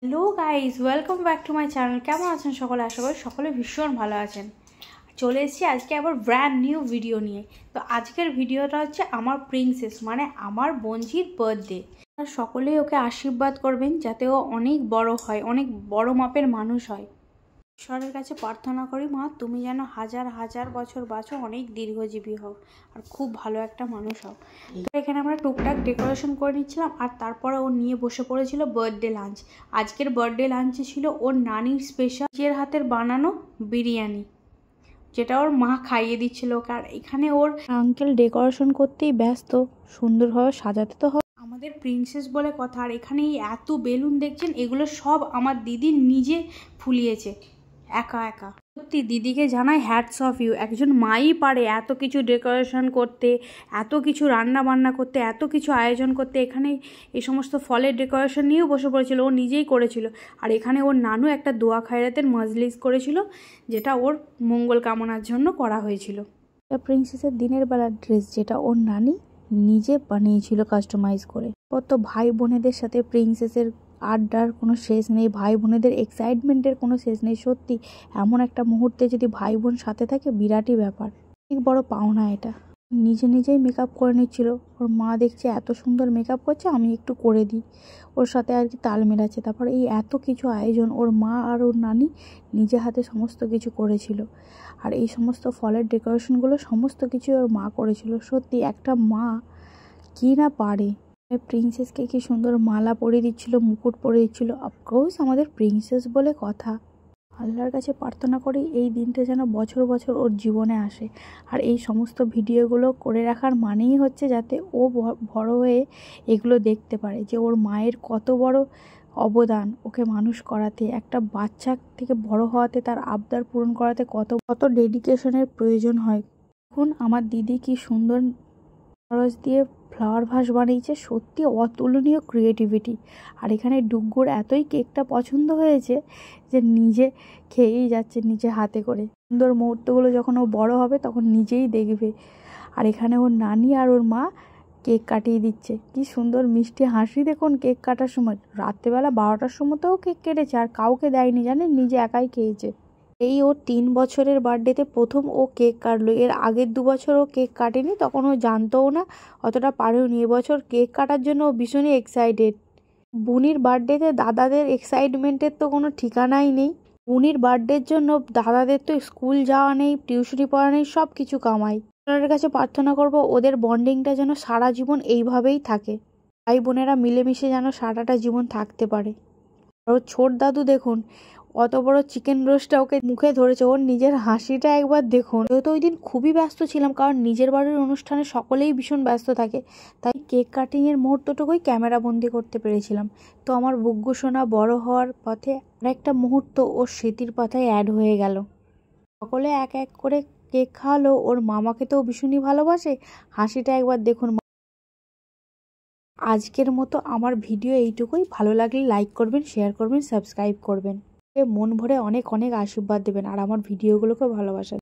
Hello guys, welcome back to my channel. কেমন আছেন সকলে? আশা করি সকলে ভীষণ ভালো আছেন। চলে এসেছি আজকে আবার ব্র্যান্ড নিউ ভিডিও নিয়ে। তো আজকের ভিডিওটা হচ্ছে আমার প্রিন্সেস মানে আমার বোনঝির বার্থডে। সকলেই ওকে আশীর্বাদ করবেন যাতে ও অনেক বড় হয়, অনেক বড় মাপের মানুষ হয়। ঈশ্বরের কাছে প্রার্থনা করি, মা তুমি যেন হাজার হাজার বছর বাঁচো, অনেক দীর্ঘজীবী হও আর খুব ভালো একটা মানুষ হও। তো এখানে আমরা টুকটাক ডেকোরেশন করে নিচ্ছিলাম আর তারপরে ও নিয়ে বসে পড়েছিল বার্থডে লাঞ্চ। আজকের বার্থডে লাঞ্চে ছিল ওর নানির স্পেশাল নিজের হাতের বানানো বিরিয়ানি, যেটা ওর মা খাইয়ে দিচ্ছিল ওকে। আর এখানে ওর আঙ্কেল ডেকোরেশন করতেই ব্যস্ত, সুন্দরভাবে সাজাতে তো হবে। আমাদের প্রিন্সেস বলে কথা। আর এখানে এই এত বেলুন দেখছেন, এগুলো সব আমার দিদি নিজে ফুলিয়েছে একা একা। সত্যি দিদিকে জানাই হ্যাটস অফ ইউ। একজন মাই পারে এত কিছু ডেকোরেশন করতে, এত কিছু রান্না বান্না করতে, এত কিছু আয়োজন করতে। এখানে এই সমস্ত ফলের ডেকোরেশন নিয়েও বসে পড়েছিল, ও নিজেই করেছিল। আর এখানে ওর নানু একটা দোয়া খায়রাতের মজলিস করেছিল, যেটা ওর মঙ্গল কামনার জন্য করা হয়েছিল। প্রিন্সেসের দিনের বেলার ড্রেস, যেটা ওর নানি নিজে বানিয়েছিল কাস্টমাইজ করে। ওর তো ভাই বোনেদের সাথে প্রিন্সেসের আড্ডার কোনো শেষ নেই, ভাই বোনেদের এক্সাইটমেন্টের কোনো শেষ নেই। সত্যি এমন একটা মুহূর্তে যদি ভাই বোন সাথে থাকে, বিরাটই ব্যাপার, ঠিক বড় পাওনা এটা। নিজে নিজেই মেকআপ করে নিচ্ছিল। ওর মা দেখছে এত সুন্দর মেকআপ করছে, আমি একটু করে দিই, ওর সাথে আর কি তাল মেলাচ্ছে। তারপর এই এত কিছু আয়োজন ওর মা আর ওর নানি নিজে হাতে সমস্ত কিছু করেছিল। আর এই সমস্ত ফলের ডেকোরেশনগুলো সমস্ত কিছু ওর মা করেছিল। সত্যি একটা মা কি না পারে। প্রিন্সেসকে কি সুন্দর মালা পরিয়ে দিচ্ছিল, মুকুট পরিয়ে দিচ্ছিল। অফকোর্স আমাদের প্রিন্সেস বলে কথা। আল্লাহর কাছে প্রার্থনা করি এই দিনটা যেন বছর বছর ওর জীবনে আসে। আর এই সমস্ত ভিডিওগুলো করে রাখার মানেই হচ্ছে যাতে ও বড় হয়ে এগুলো দেখতে পারে, যে ওর মায়ের কত বড় অবদান ওকে মানুষ করাতে, একটা বাচ্চা থেকে বড় হওয়াতে, তার আবদার পূরণ করাতে কত কত ডেডিকেশনের প্রয়োজন হয়। এখন আমার দিদি কি সুন্দর খরচ দিয়ে ফ্লাওয়ার ভাস বানিয়েছে, সত্যি অতুলনীয় ক্রিয়েটিভিটি। আর এখানে ডুগ্গুর এতই কেকটা পছন্দ হয়েছে যে নিজে খেয়েই যাচ্ছে নিজে হাতে করে। সুন্দর মুহূর্তগুলো যখন ও বড় হবে তখন নিজেই দেখবে। আর এখানে ওর নানি আর ওর মা কেক কাটিয়ে দিচ্ছে। কি সুন্দর মিষ্টি হাসি দেখুন কেক কাটার সময়। রাত্রেবেলা 12টার সময়তেও কেক কেটেছে আর কাউকে দেয়নি, জানেন, নিজে একাই খেয়েছে। এই ওর 3 বছরের বার্থডেতে প্রথম ও কেক কাটলো। এর আগের 2 বছর ও কেক কাটেনি, তখন ও জানতোও না, অতটা পারেওনি। এবছর কেক কাটার জন্য ও ভীষণই এক্সাইটেড। বুনির বার্থডেতে দাদাদের এক্সাইটমেন্টের তো কোনো ঠিকানাই নেই। বুনির বার্থডের জন্য দাদাদের তো স্কুল যাওয়া নেই, টিউশনি পড়া নেই, সব কিছু কামাই। ওনাদের কাছে প্রার্থনা করব ওদের বন্ডিংটা যেন সারা জীবন এইভাবেই থাকে, ভাই বোনেরা মিলেমিশে যেন সারাটা জীবন থাকতে পারে। আর ওর ছোট দাদু দেখুন, অত বড় চিকেন রোস্টটা ওকে মুখে ধরেছে। ওর নিজের হাসিটা একবার দেখুন। যেহেতু ওই দিন খুবই ব্যস্ত ছিলাম, কারণ নিজের বাড়ির অনুষ্ঠানে সকলেই ভীষণ ব্যস্ত থাকে, তাই কেক কাটিংয়ের মুহূর্তটুকুই ক্যামেরা বন্দি করতে পেরেছিলাম। তো আমার বুগ্গু সোনা বড় হওয়ার পথে আরেকটা মুহূর্ত ওর স্মৃতির পাতায় অ্যাড হয়ে গেল। সকলে এক এক করে কেক খাওয়ালো। ওর মামাকে তো ভীষণই ভালোবাসে, হাসিটা একবার দেখুন। আজকের মতো আমার ভিডিও এইটুকুই। ভালো লাগলে লাইক করবেন, শেয়ার করবেন, সাবস্ক্রাইব করবেন। মন ভরে অনেক অনেক আশীর্বাদ দেবেন আর আমার ভিডিওগুলোকে ভালোবাসা